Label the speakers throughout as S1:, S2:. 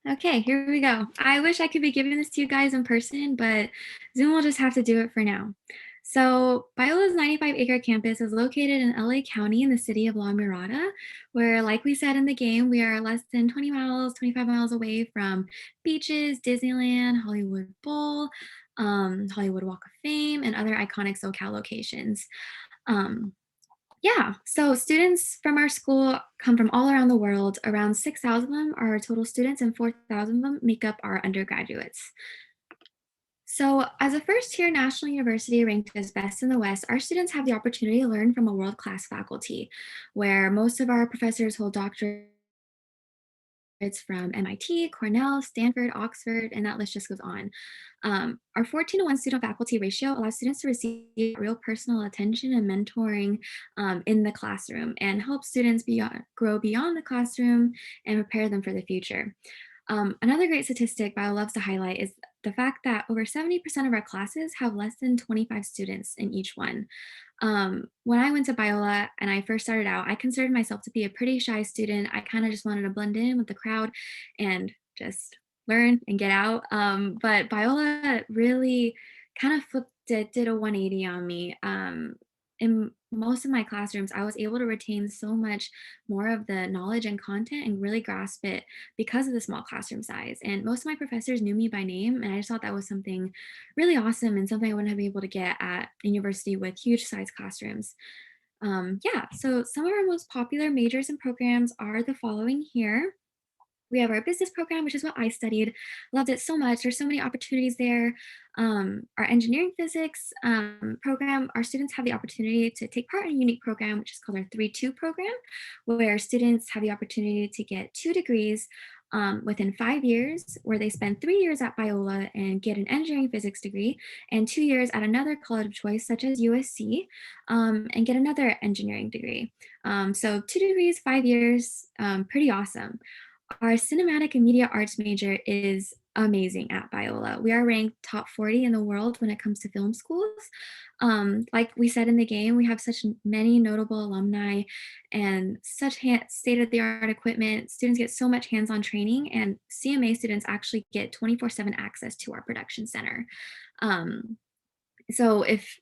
S1: Okay, here we go. I wish I could be giving this to you guys in person, but Zoom will just have to do it for now. So, Biola's 95-acre campus is located in LA County in the city of La Mirada, where, like we said in the game, we are less than 20 miles, 25 miles away from beaches, Disneyland, Hollywood Bowl, Hollywood Walk of Fame, and other iconic SoCal locations. Um, yeah, so students from our school come from all around the world. Around 6,000 of them are our total students, and 4,000 of them make up our undergraduates. So, as a first year national university ranked as best in the West, our students have the opportunity to learn from a world class faculty, where most of our professors hold doctorates from MIT, Cornell, Stanford, Oxford, and that list just goes on. Our 14-to-1 student faculty ratio allows students to receive real personal attention and mentoring in the classroom and help students grow beyond the classroom and prepare them for the future. Another great statistic Bio loves to highlight is the fact that over 70% of our classes have less than 25 students in each one. When I went to Biola and I first started out, I considered myself to be a pretty shy student. I kind of just wanted to blend in with the crowd and just learn and get out. But Biola really kind of flipped it, did a 180 on me. In most of my classrooms, I was able to retain so much more of the knowledge and content and really grasp it because of the small classroom size. And most of my professors knew me by name, and I just thought that was something really awesome and something I wouldn't have been able to get at a university with huge size classrooms. Yeah, so some of our most popular majors and programs are the following here. We have our business program, which is what I studied. Loved it so much. There's so many opportunities there. Our engineering physics program, our students have the opportunity to take part in a unique program, which is called our 3-2 program, where students have the opportunity to get 2 degrees within 5 years, where they spend 3 years at Biola and get an engineering physics degree, and 2 years at another college of choice, such as USC, and get another engineering degree. So 2 degrees, 5 years, pretty awesome. Our cinematic and media arts major is amazing at Biola. We are ranked top 40 in the world when it comes to film schools. Like we said in the game, we have such many notable alumni and such state-of-the-art equipment. Students get so much hands-on training, and CMA students actually get 24/7 access to our production center. Um, so if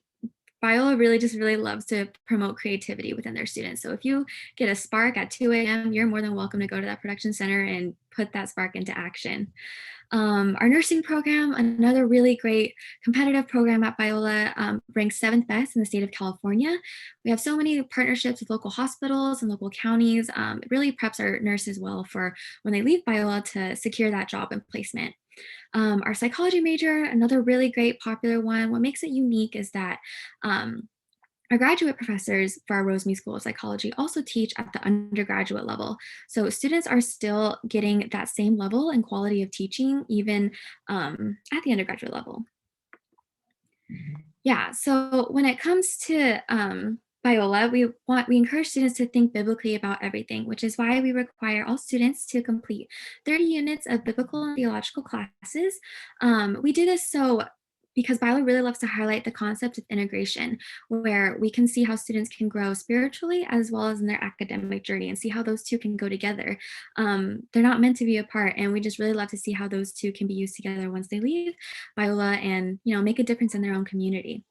S1: Biola really loves to promote creativity within their students. So if you get a spark at 2 a.m., you're more than welcome to go to that production center and put that spark into action. Our nursing program, another really great competitive program at Biola, ranks 7th best in the state of California. We have so many partnerships with local hospitals and local counties. It really preps our nurses well for when they leave Biola to secure that job and placement. Our psychology major, another really great popular one. What makes it unique is that um, our graduate professors for our Rosemead School of Psychology also teach at the undergraduate level. So students are still getting that same level and quality of teaching even at the undergraduate level. Yeah, so when it comes to Biola, we encourage students to think biblically about everything, which is why we require all students to complete 30 units of biblical and theological classes. We do this because Biola really loves to highlight the concept of integration, where we can see how students can grow spiritually as well as in their academic journey and see how those two can go together. They're not meant to be apart, and we just really love to see how those two can be used together once they leave Biola and make a difference in their own community.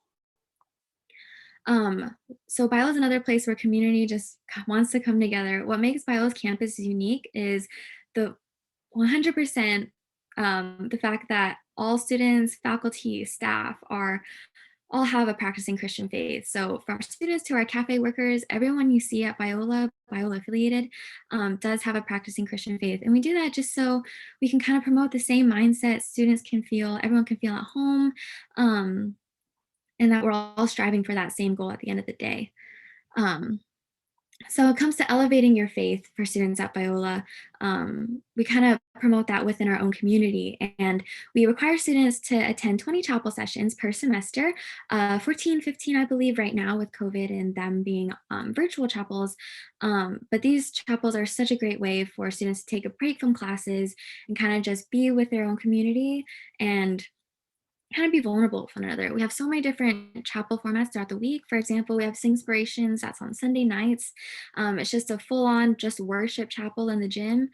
S1: Um, so Biola is another place where community just wants to come together. What makes Biola's campus unique is the 100% the fact that all students, faculty, staff are all have a practicing Christian faith. So from our students to our cafe workers, everyone you see at Biola affiliated, does have a practicing Christian faith. And we do that just so we can kind of promote the same mindset everyone can feel at home. Um, and that we're all striving for that same goal at the end of the day. Um, so it comes to elevating your faith for students at Biola. We kind of promote that within our own community, and we require students to attend 20 chapel sessions per semester, 14, 15, I believe right now with COVID and them being virtual chapels. But these chapels are such a great way for students to take a break from classes and kind of just be with their own community and kind of be vulnerable with one another. We have so many different chapel formats throughout the week. For example, we have Singspirations, that's on Sunday nights. It's just a full-on just worship chapel in the gym.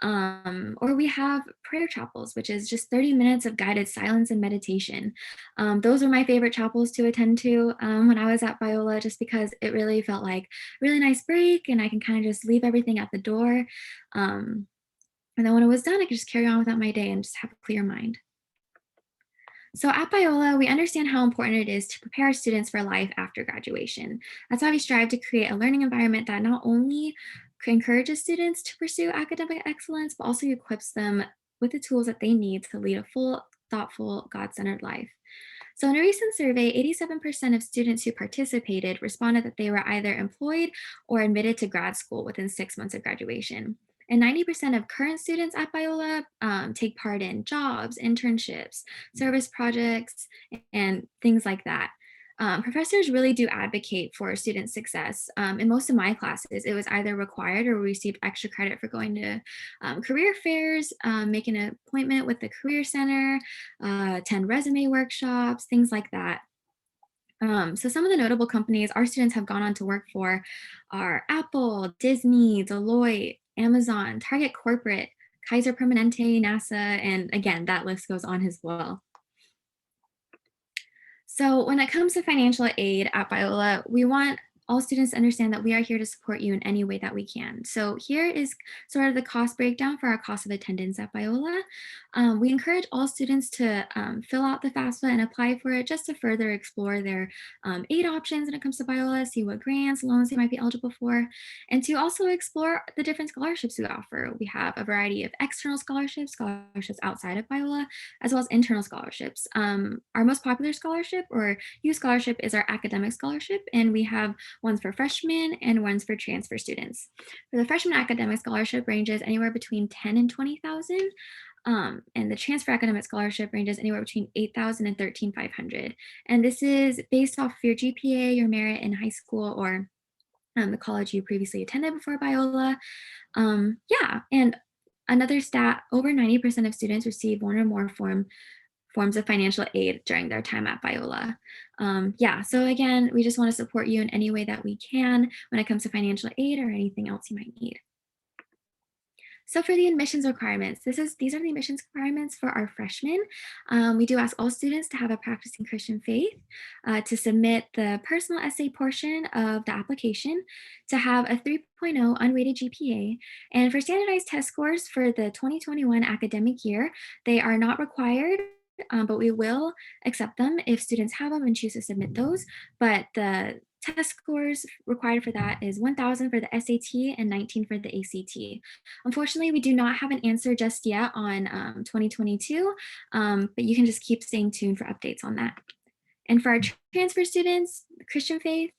S1: Or we have prayer chapels, which is just 30 minutes of guided silence and meditation. Those are my favorite chapels to attend to when I was at Biola, just because it really felt like a really nice break and I can kind of just leave everything at the door. Um, and then when it was done, I could just carry on without my day and just have a clear mind. So at Biola, we understand how important it is to prepare students for life after graduation. That's why we strive to create a learning environment that not only encourages students to pursue academic excellence, but also equips them with the tools that they need to lead a full, thoughtful, God-centered life. So in a recent survey, 87% of students who participated responded that they were either employed or admitted to grad school within 6 months of graduation. And 90% of current students at Biola take part in jobs, internships, service projects, and things like that. Professors really do advocate for student success. In most of my classes, it was either required or we received extra credit for going to career fairs, make an appointment with the Career Center, attend resume workshops, things like that. So some of the notable companies our students have gone on to work for are Apple, Disney, Deloitte, Amazon, Target Corporate, Kaiser Permanente, NASA, and again, that list goes on as well. So when it comes to financial aid at Biola, we want all students to understand that we are here to support you in any way that we can. So here is sort of the cost breakdown for our cost of attendance at Biola. We encourage all students to fill out the FAFSA and apply for it just to further explore their aid options when it comes to Biola, see what grants, loans they might be eligible for, and to also explore the different scholarships we offer. We have a variety of external scholarships, scholarships outside of Biola, as well as internal scholarships. Our most popular scholarship or youth scholarship is our academic scholarship, and we have ones for freshmen and ones for transfer students. For the freshman academic scholarship ranges anywhere between 10 and 20,000. And the transfer academic scholarship ranges anywhere between 8,000 and 13,500. And this is based off of your GPA, your merit in high school, or the college you previously attended before Biola. Yeah, and another stat, over 90% of students receive one or more forms of financial aid during their time at Biola. Yeah, so again, we just want to support you in any way that we can when it comes to financial aid or anything else you might need. So for the admissions requirements, these are the admissions requirements for our freshmen. We do ask all students to have a practicing Christian faith, to submit the personal essay portion of the application, to have a 3.0 unweighted GPA, and for standardized test scores for the 2021 academic year, they are not required, but we will accept them if students have them and choose to submit those. But the test scores required for that is 1,000 for the SAT and 19 for the ACT. Unfortunately, we do not have an answer just yet on 2022, but you can just keep staying tuned for updates on that. And for our transfer students, Christian faith,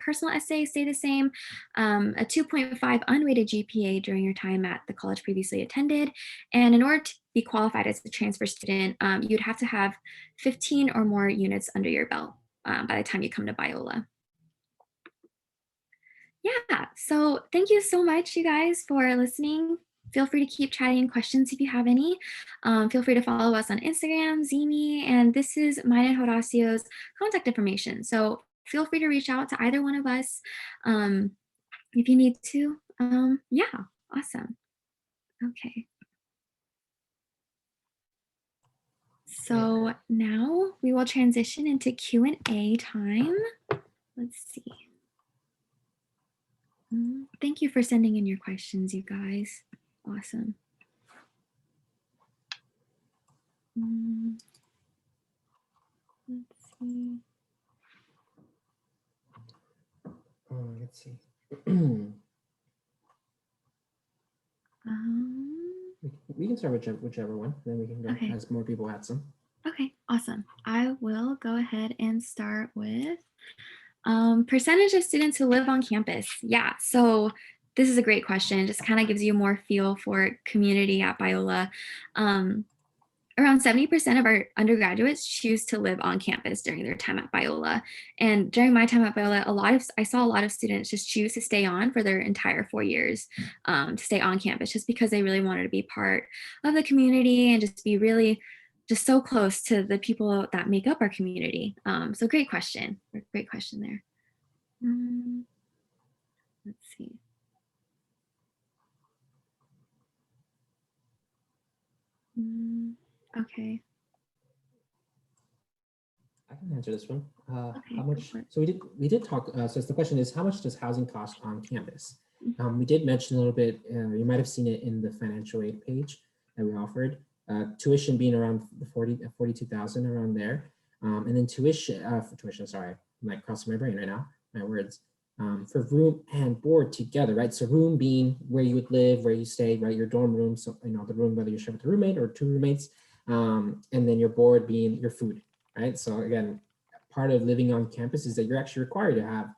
S1: personal essays stay the same, a 2.5 unweighted GPA during your time at the college previously attended. And in order to be qualified as a transfer student, you'd have to have 15 or more units under your belt by the time you come to Biola. Yeah, so thank you so much, you guys, for listening. Feel free to keep chatting in questions if you have any. Feel free to follow us on Instagram, Zimi, and this is mine and Horacio's contact information. So feel free to reach out to either one of us if you need to. Yeah, awesome. Okay. So now we will transition into Q&A time. Let's see. Thank you for sending in your questions, you guys. Awesome. Let's see.
S2: Let's see. We can start with whichever one, then we can go
S1: Okay.
S2: as more people add some.
S1: Okay, awesome. I will go ahead and start with percentage of students who live on campus. Yeah, so this is a great question. Just kind of gives you more feel for community at Biola. Around 70% of our undergraduates choose to live on campus during their time at Biola. And during my time at Biola, I saw a lot of students just choose to stay on for their entire 4 years, to stay on campus just because they really wanted to be part of the community and just be really just so close to the people that make up our community. So great question. Great question there. Let's see. Okay.
S2: I can answer this one. How
S1: Okay, go
S2: much?
S1: for it.
S2: So we did talk. So the question is, how much does housing cost on campus?
S1: Mhm.
S2: We did mention a little bit. You might have seen it in the financial aid page that we offered. Tuition being around the 42,000 around there, and then tuition for tuition. Sorry, I'm like crossing my brain right now. My words. For room and board together, right? So room being where you would live, where you stay, right? Your dorm room. So the room whether you share with a roommate or two roommates, and then your board being your food, right? So again, part of living on campus is that you're actually required to have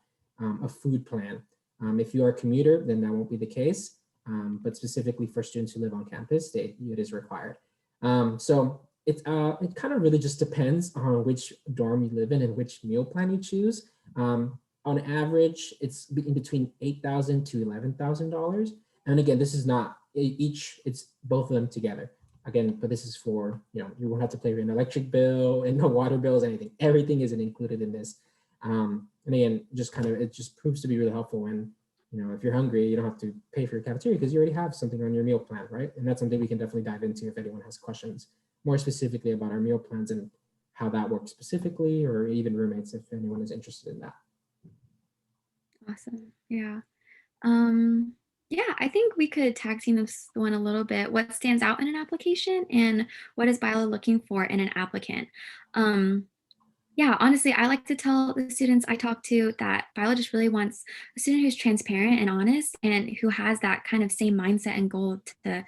S2: a food plan. If you are a commuter, then that won't be the case. But specifically for students who live on campus, it is required. So it kind of really just depends on which dorm you live in and which meal plan you choose. On average, it's in between $8,000 to $11,000. And again, this is not each; it's both of them together. Again, but this is for, you won't have to pay an electric bill and no water bills, anything. Everything isn't included in this. And again, it just proves to be really helpful when, if you're hungry, you don't have to pay for your cafeteria because you already have something on your meal plan, right? And that's something we can definitely dive into if anyone has questions more specifically about our meal plans and how that works specifically, or even roommates if anyone is interested in that.
S1: Awesome. Yeah. Um, yeah, I think we could tag team this one a little bit. What stands out in an application and what is Biola looking for in an applicant? Um, yeah, honestly, I like to tell the students I talk to that Biola just really wants a student who's transparent and honest and who has that kind of same mindset and goal to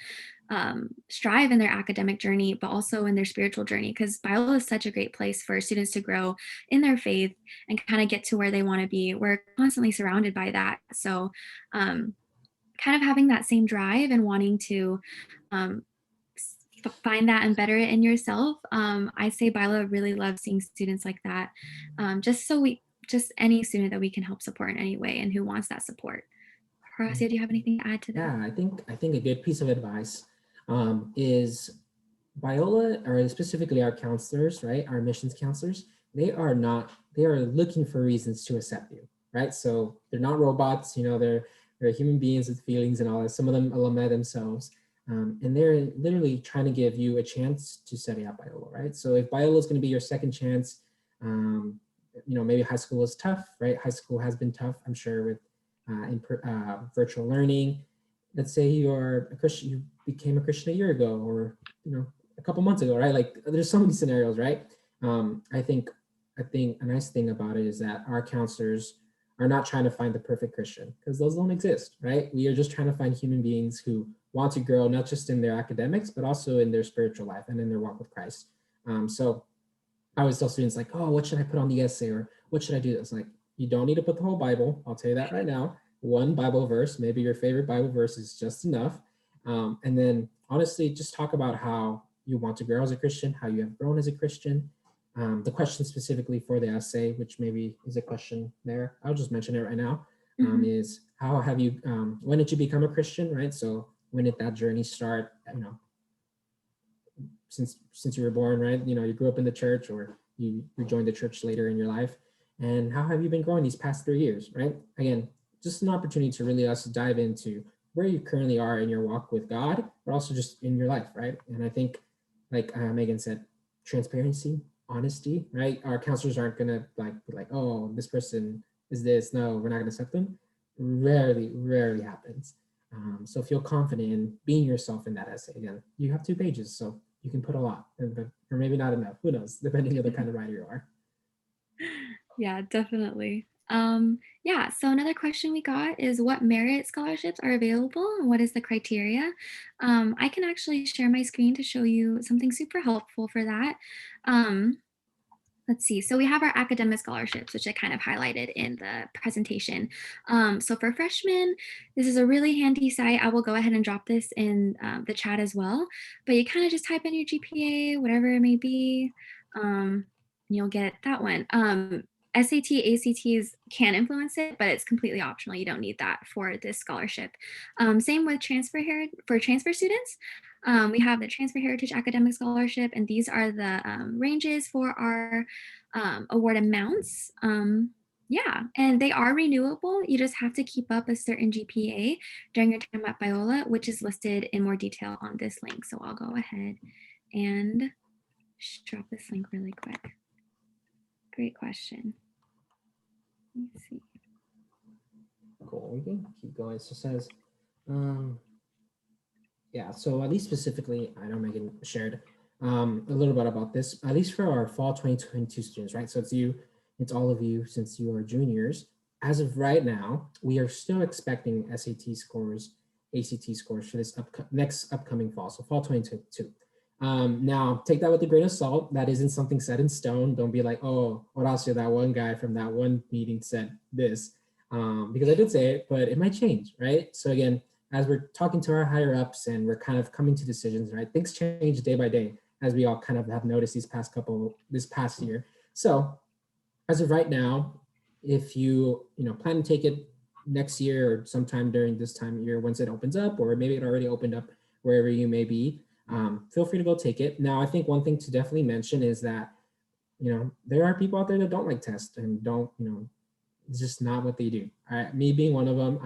S1: strive in their academic journey, but also in their spiritual journey. Because Biola is such a great place for students to grow in their faith and kind of get to where they want to be. We're constantly surrounded by that. So, kind of having that same drive and wanting to um, find that and better it in yourself. I say Bila really loves seeing students like that. Just any student that we can help support in any way and who wants that support. Horacio, do you have anything to add to that?
S2: Yeah, I think a good piece of advice is Biola, or specifically our counselors, right? Our admissions counselors, they are looking for reasons to accept you, right? So they're not robots, they're human beings with feelings and all that. Some of them alumni themselves. And they're literally trying to give you a chance to study at Biola, right? So if Biola is going to be your second chance, maybe high school is tough, right? High school has been tough, I'm sure, with virtual learning. Let's say you're a Christian, you became a Christian a year ago, or a couple months ago, right? Like there's so many scenarios, right? I think a nice thing about it is that our counselors are not trying to find the perfect Christian because those don't exist, right? We are just trying to find human beings who want to grow not just in their academics but also in their spiritual life and in their walk with Christ. So I always tell students like, oh, what should I put on the essay, or what should I do? It's like, you don't need to put the whole Bible. I'll tell you that right now. One Bible verse, maybe your favorite Bible verse is just enough. And then honestly, just talk about how you want to grow as a Christian, how you have grown as a Christian. The question specifically for the essay, which maybe is a question there, I'll just mention it right now,
S1: Mhm.
S2: is how have you, when did you become a Christian, right? So when did that journey start? Since you were born, right? You grew up in the church, or you joined the church later in your life. And how have you been growing these past 3 years, right? Again, just an opportunity to really also dive into where you currently are in your walk with God, but also just in your life, right? And I think, like Megan said, transparency, honesty, right? Our counselors aren't gonna be like, oh, this person is this. No, we're not gonna accept them. Rarely happens. So feel confident in being yourself in that essay. Again, you have 2 pages, so you can put a lot, or maybe not enough. Who knows? Depending on the kind of writer you are.
S1: Yeah, definitely. Yeah, so another question we got is what merit scholarships are available and what is the criteria? I can actually share my screen to show you something super helpful for that. Um, Let's see. So we have our academic scholarships, which I kind of highlighted in the presentation. So for freshmen, this is a really handy site. I will go ahead and drop this in the chat as well. But you kind of just type in your GPA, whatever it may be, and you'll get that one. SAT, ACTs can influence it, but it's completely optional. You don't need that for this scholarship. Same with transfer here for transfer students. We have the Transfer Heritage Academic Scholarship, and these are the ranges for our award amounts. Yeah, and they are renewable. You just have to keep up a certain GPA during your time at Biola, which is listed in more detail on this link. So I'll go ahead and drop this link really quick. Great question. Let me see.
S2: Cool. We can keep going. So it says, yeah. So at least specifically, I know Megan shared a little bit about this. At least for our fall 2022 students, right? So it's you, it's all of you, since you are juniors. As of right now, we are still expecting SAT scores, ACT scores for this next upcoming fall, so fall 2022. Now, take that with a grain of salt. That isn't something set in stone. Don't be like, oh, Horacio, that one guy from that one meeting said this, because I did say it, but it might change, right? So again, as we're talking to our higher ups and we're kind of coming to decisions, right? Things change day by day, as we all kind of have noticed this past year. So as of right now, if you plan to take it next year or sometime during this time of year once it opens up, or maybe it already opened up wherever you may be, feel free to go take it. Now, I think one thing to definitely mention is that there are people out there that don't like tests and don't, it's just not what they do. Me being one of them,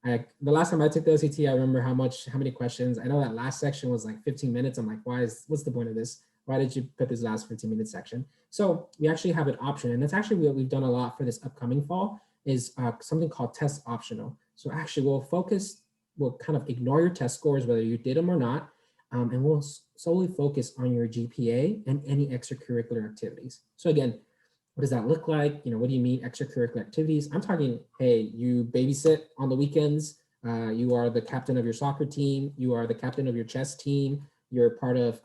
S2: the last time I took the OCT, I remember how many questions. I know that last section was like 15 minutes. I'm like, what's the point of this? Why did you put this last 15-minute section? So we actually have an option, and that's actually what we've done a lot for this upcoming fall is something called test optional. So actually we'll kind of ignore your test scores, whether you did them or not, and we'll solely focus on your GPA and any extracurricular activities. So again, what does that look like? What do you mean extracurricular activities? I'm talking, hey, you babysit on the weekends. You are the captain of your soccer team. You are the captain of your chess team. You're part of,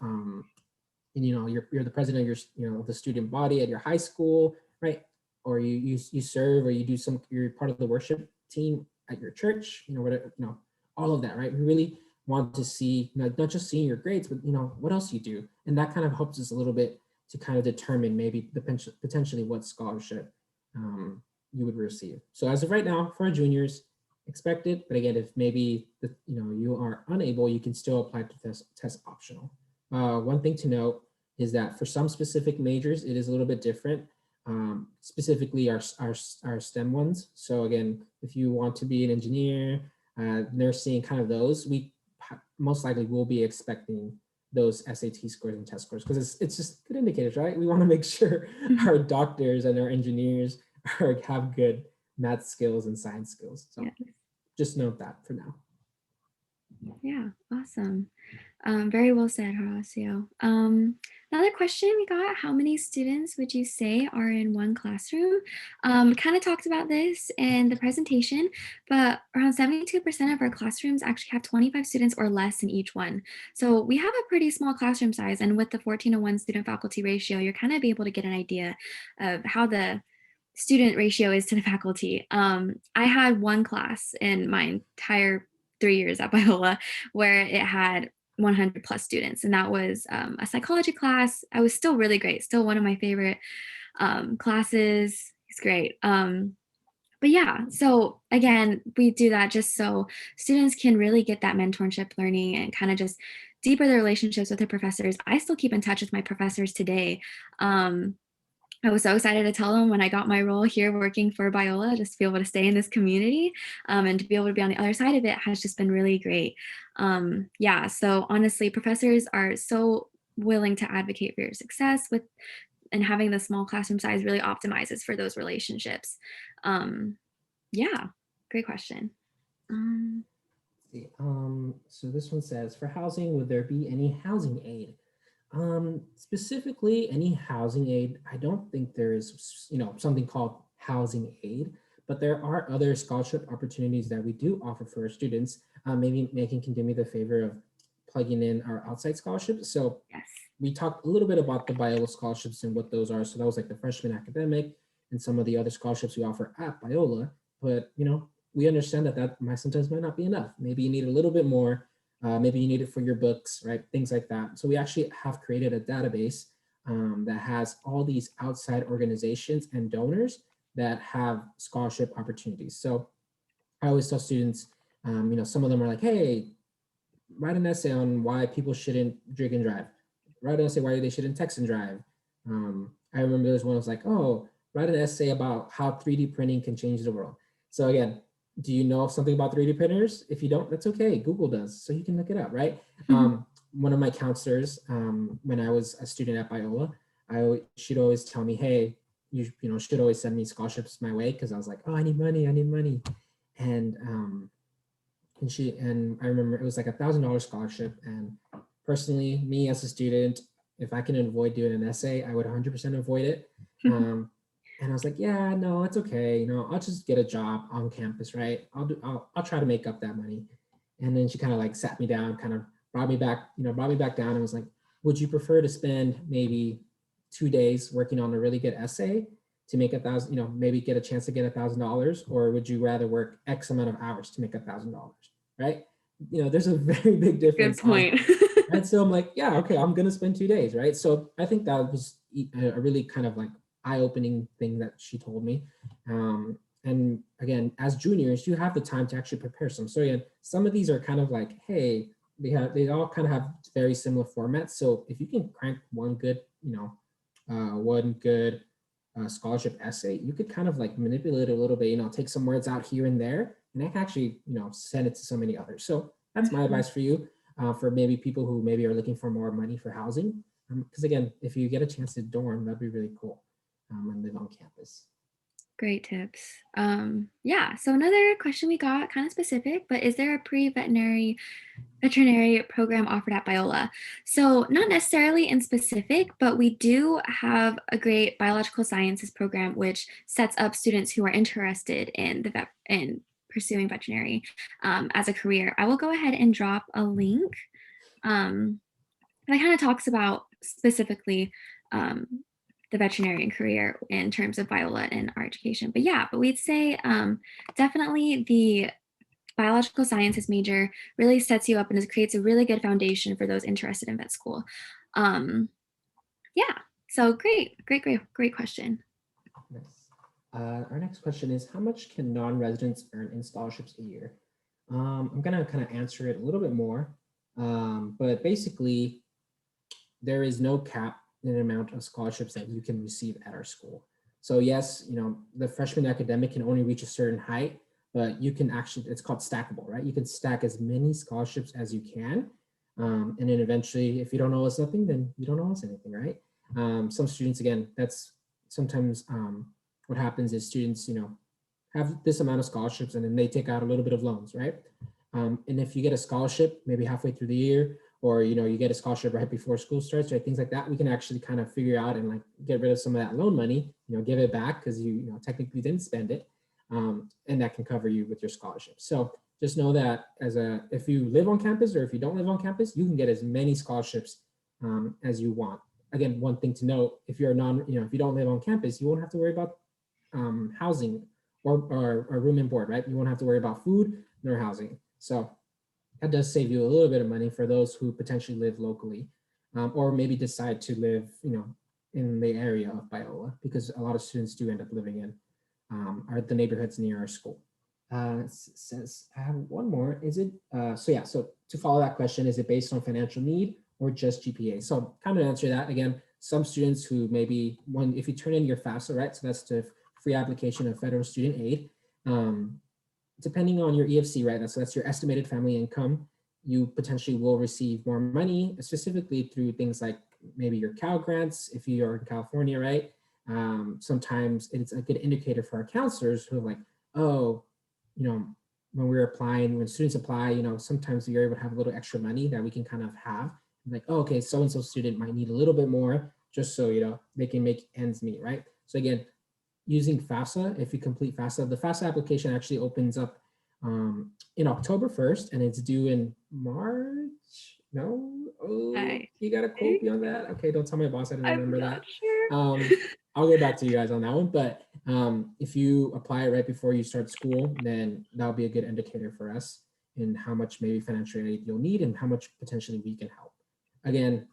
S2: you're the president of your, the student body at your high school, right? Or you serve, or you're part of the worship team at your church. Whatever, all of that, right? We really want to see, not just seeing your grades, but what else you do, and that kind of helps us a little bit to kind of determine maybe potentially what scholarship you would receive. So as of right now, for our juniors, expect it. But again, if maybe you are unable, you can still apply to test optional. One thing to note is that for some specific majors, it is a little bit different. Specifically our STEM ones. So again, if you want to be an engineer, nursing, kind of those, we most likely will be expecting those SAT scores and test scores, because it's just good indicators, right? We want to make sure our doctors and our engineers have good math skills and science skills. So
S1: Yes.
S2: just note that for now.
S1: Yeah, awesome. Very well said, Horacio. Another question we got, how many students would you say are in one classroom? Kind of talked about this in the presentation, but around 72% of our classrooms actually have 25 students or less in each one. So we have a pretty small classroom size, and with the 14:1 student faculty ratio, you're kind of able to get an idea of how the student ratio is to the faculty. I had one class in my entire 3 years at Biola where it had 100 plus students, and that was a psychology class. I was still really great, still one of my favorite classes. It's great. But yeah, so again, we do that just so students can really get that mentorship learning and kind of just deeper their relationships with their professors. I still keep in touch with my professors today. I was so excited to tell them when I got my role here working for Biola, just to be able to stay in this community and to be able to be on the other side of it has just been really great. Yeah, so honestly, professors are so willing to advocate for your success and having the small classroom size really optimizes for those relationships. Yeah, great question.
S2: So this one says, for housing, would there be any housing aid? Specifically, any housing aid, I don't think there is, something called housing aid, but there are other scholarship opportunities that we do offer for our students. Maybe Megan can do me the favor of plugging in our outside scholarships. So
S1: Yes.
S2: we talked a little bit about the Biola scholarships and what those are. So that was like the freshman academic and some of the other scholarships we offer at Biola. But we understand that sometimes might not be enough. Maybe you need a little bit more. Maybe you need it for your books, right? Things like that. So we actually have created a database that has all these outside organizations and donors that have scholarship opportunities. So I always tell students, some of them are like, hey, write an essay on why people shouldn't drink and drive. Write an essay why they shouldn't text and drive. I remember there was one that was like, oh, write an essay about how 3D printing can change the world. So again, do you know something about 3D printers? If you don't, that's okay. Google does, so you can look it up, right? One of my counselors, when I was a student at Biola, she'd always tell me, hey, you know, should always send me scholarships my way, because I was like, oh, I need money, and I remember it was like $1,000 scholarship, and personally, me as a student, if I can avoid doing an essay, I would 100% avoid it. And I was like, yeah, no, it's okay. You know, I'll just get a job on campus, right? I'll try to make up that money. And then she kind of like sat me down, kind of brought me back down, and was like, would you prefer to spend maybe 2 days working on a really good essay to make $1,000, you know, maybe get a chance to get $1,000, or would you rather work X amount of hours to make $1,000, right? You know, there's a very big
S1: Good
S2: difference on,
S1: point.
S2: and so I'm like, yeah, okay, I'm gonna spend 2 days, right? So I think that was a really kind of like eye-opening thing that she told me. And again, as juniors, you have the time to actually prepare some. So again, some of these are kind of like, hey, they all kind of have very similar formats. So if you can crank one good, you know, one good scholarship essay, you could kind of like manipulate it a little bit, you know, take some words out here and there, and I can actually, you know, send it to so many others. So that's my advice for you, for maybe people who maybe are looking for more money for housing. Because again, if you get a chance to dorm, that'd be really cool, and live on campus.
S1: Great tips. Yeah, so another question we got, kind of specific, but is there a pre-veterinary veterinary program offered at Biola? So not necessarily in specific, but we do have a great biological sciences program, which sets up students who are interested in in pursuing veterinary as a career. I will go ahead and drop a link that kind of talks about specifically the veterinarian career in terms of Biola and our education. But yeah, but we'd say definitely the biological sciences major really sets you up and it creates a really good foundation for those interested in vet school. Yeah, so great question.
S2: Nice. Our next question is, how much can non-residents earn in scholarships a year? I'm gonna kind of answer it a little bit more, but basically, there is no cap in the amount of scholarships that you can receive at our school. So yes, you know, the freshman academic can only reach a certain height, but you can actually, it's called stackable, right? You can stack as many scholarships as you can. And then eventually, if you don't owe us nothing, then you don't owe us anything, right? Some students, again, that's sometimes what happens is students, you know, have this amount of scholarships and then they take out a little bit of loans, right? And if you get a scholarship, maybe halfway through the year, or you know, you get a scholarship right before school starts, right? Things like that, we can actually kind of figure out and like get rid of some of that loan money, you know, give it back because you know technically didn't spend it, and that can cover you with your scholarship. So just know that if you live on campus or if you don't live on campus, you can get as many scholarships as you want. Again, one thing to note: if you're if you don't live on campus, you won't have to worry about housing or room and board, right? You won't have to worry about food nor housing. So that does save you a little bit of money for those who potentially live locally, or maybe decide to live, you know, in the area of Biola, because a lot of students do end up living in are the neighborhoods near our school. Says I have one more. Is it so to follow that question, is it based on financial need or just GPA? So kind of answer that again. Some students who maybe if you turn in your FAFSA, right? So that's the free application of federal student aid. Depending on your EFC, right? So that's your estimated family income. You potentially will receive more money, specifically through things like maybe your Cal grants if you are in California, right? Sometimes it's a good indicator for our counselors who are like, oh, you know, when students apply, you know, sometimes you're able to have a little extra money that we can kind of have. Like, oh, okay, so-and-so student might need a little bit more just so, you know, they can make ends meet, right? So again, using FAFSA, if you complete FAFSA, the FAFSA application actually opens up in October 1st and it's due in March. No, oh, you got to quote me on that. Okay, don't tell my boss I didn't remember that.
S1: Sure.
S2: I'll get back to you guys on that one. But if you apply right before you start school, then that'll be a good indicator for us in how much maybe financial aid you'll need and how much potentially we can help. Again,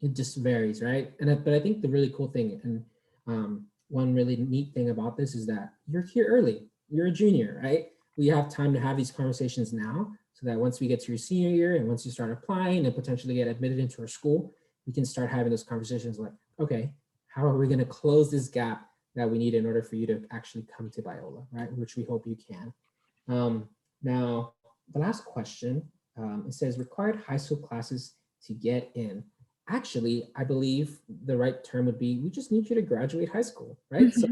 S2: it just varies, right? But I think the really cool thing and one really neat thing about this is that you're here early. You're a junior, right? We have time to have these conversations now. so that once we get to your senior year and once you start applying and potentially get admitted into our school, we can start having those conversations like, okay, how are we going to close this gap that we need in order for you to actually come to Biola, right? Which we hope you can. Now, the last question, it says required high school classes to get in. Actually, I believe the right term would be, we just need you to graduate high school, right? So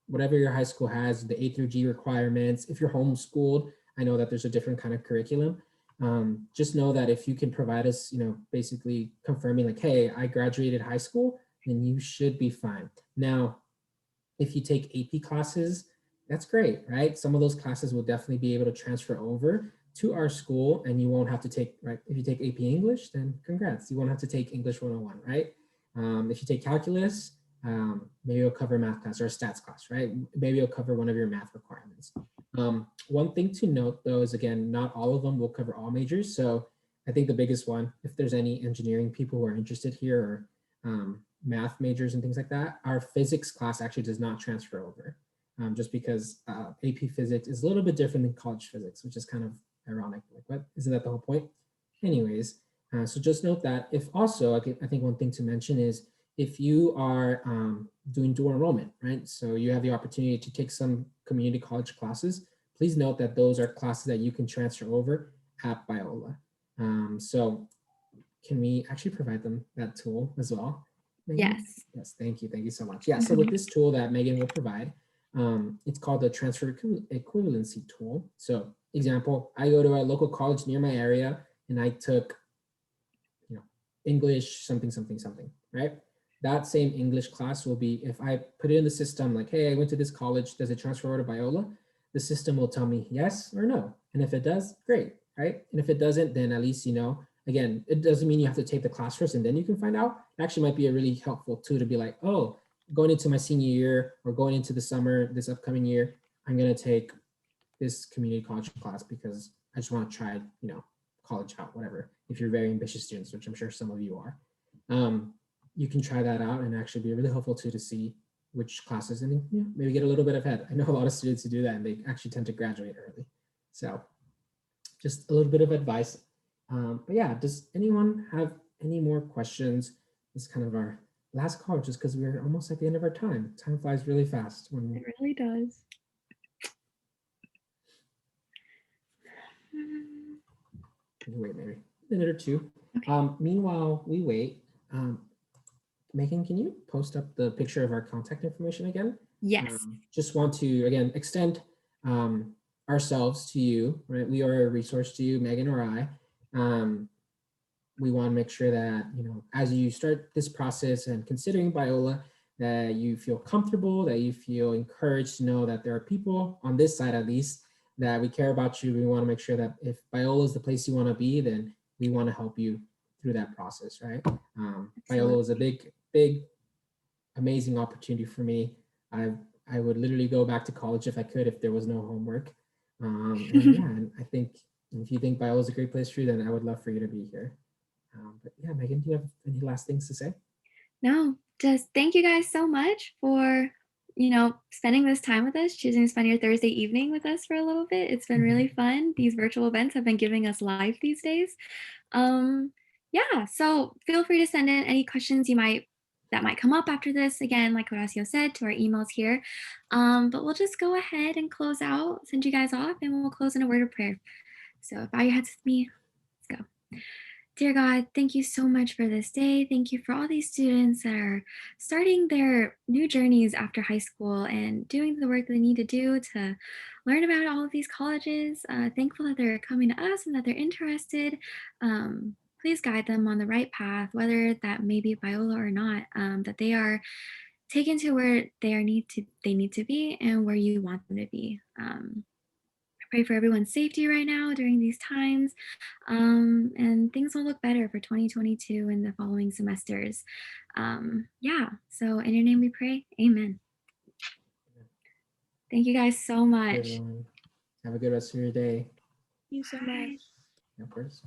S2: whatever your high school has, the A through G requirements, if you're homeschooled, I know that there's a different kind of curriculum. Just know that if you can provide us, basically confirming like, hey, I graduated high school, then you should be fine. Now, if you take AP classes, that's great, right? Some of those classes will definitely be able to transfer over to our school and you won't have to take, right? If you take AP English, then congrats, you won't have to take English 101, right? If you take calculus, maybe you'll cover math class or a stats class, right? Maybe you'll cover one of your math requirements. One thing to note though is, again, not all of them will cover all majors. So I think the biggest one, if there's any engineering people who are interested here or math majors and things like that, our physics class actually does not transfer over, just because AP physics is a little bit different than college physics, which is kind of ironic. Like, what? Isn't that the whole point? Anyways, so just note that. If also, I think one thing to mention is if you are doing dual enrollment, right? So you have the opportunity to take some community college classes. Please note that those are classes that you can transfer over at Biola. So can we actually provide them that tool as well? Megan?
S1: Yes.
S2: Yes, thank you. Thank you so much. Yeah, so with this tool that Megan will provide, it's called the transfer equivalency tool. So example, I go to a local college near my area and I took, English, something, something, something, right? That same English class will be, if I put it in the system, like, hey, I went to this college, does it transfer over to Biola? The system will tell me yes or no. And if it does, great, right? And if it doesn't, then at least, again, it doesn't mean you have to take the class first and then you can find out. It actually might be a really helpful tool to be like, oh, going into my senior year or going into the summer, this upcoming year, I'm going to take this community college class because I just want to try, college out, whatever. If you're very ambitious students, which I'm sure some of you are, you can try that out and actually be really helpful too to see which classes and maybe get a little bit ahead. I know a lot of students who do that and they actually tend to graduate early. So just a little bit of advice. But yeah, does anyone have any more questions? This is kind of our last call just because we're almost at the end of our time. Time flies really fast.
S1: It really does.
S2: Wait, maybe a minute or two.
S1: Okay.
S2: Meanwhile, we wait. Megan, can you post up the picture of our contact information again?
S1: Yes.
S2: Just want to, again, extend ourselves to you, right? We are a resource to you, Megan or I. We want to make sure that, as you start this process and considering Biola, that you feel comfortable, that you feel encouraged to know that there are people on this side, at least, that we care about you. We want to make sure that if Biola is the place you want to be, then we want to help you through that process, right? Biola was a big, amazing opportunity for me. I would literally go back to college if I could, if there was no homework. And I think if you think Biola is a great place for you, then I would love for you to be here. But yeah, Megan, do you have any last things to say?
S1: No, just thank you guys so much for, spending this time with us, choosing to spend your Thursday evening with us for a little bit. It's been really fun. These virtual events have been giving us life these days. Yeah, so feel free to send in any questions that might come up after this. Again, like Horacio said, to our emails here. But we'll just go ahead and close out, send you guys off, and we'll close in a word of prayer. So bow your heads with me. Let's go. Dear God, thank you so much for this day. Thank you for all these students that are starting their new journeys after high school and doing the work they need to do to learn about all of these colleges. Thankful that they're coming to us and that they're interested. Please guide them on the right path, whether that may be Biola or not, that they are taken to where they need to be and where you want them to be. I pray for everyone's safety right now during these times. And things will look better for 2022 and the following semesters. Yeah, so in your name we pray, amen. Thank you guys so much.
S2: Everyone, have a good rest of your day.
S3: Thank you so much.
S2: Of course.